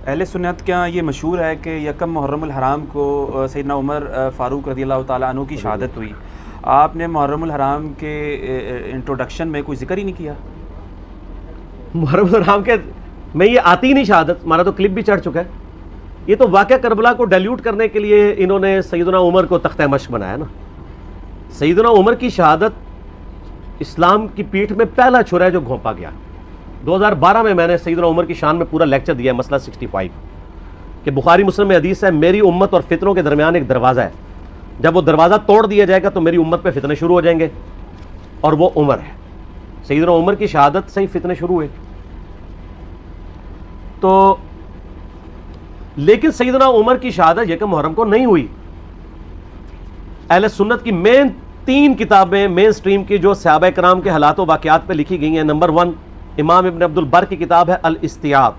अहले सुन्नत क्या ये मशहूर है कि यकम मुहर्रमुल हराम को सैयदना उमर फ़ारूक रज़ियल्लाहु ताला अन्हु की शहादत हुई। आपने मुहर्रमुल हराम के इंट्रोडक्शन में कोई जिक्र ही नहीं किया। मुहर्रम हराम के में ये आती ही नहीं शहादत, हमारा तो क्लिप भी चढ़ चुका है। ये तो वाक़या करबला को डाइल्यूट करने के लिए इन्होंने सैयदना उमर को तख्ते मश्क बनाया ना। सैयदना उमर की शहादत इस्लाम की पीठ में पहला छुरा है जो घोंपा गया। 2012 में मैंने सैयदना उमर की शान में पूरा लेक्चर दिया है, मसला 65, कि बुखारी मुस्लिम में हदीस है, मेरी उम्मत और फितनों के दरमियान एक दरवाज़ा है, जब वो दरवाज़ा तोड़ दिया जाएगा तो मेरी उम्मत पे फितने शुरू हो जाएंगे, और वो उमर है। सैयदना उमर की शहादत से ही फितने शुरू हुए। तो लेकिन सैयदना उमर की शहादत यकम मुहर्रम को नहीं हुई। अहले सुन्नत की मेन 3 किताबें मेन स्ट्रीम की जो सहाबा कराम के हालात व वाक़यात पे लिखी गई हैं। नंबर 1 इमाम इब्न अब्दुल बर की किताब है अल इस्तियाब,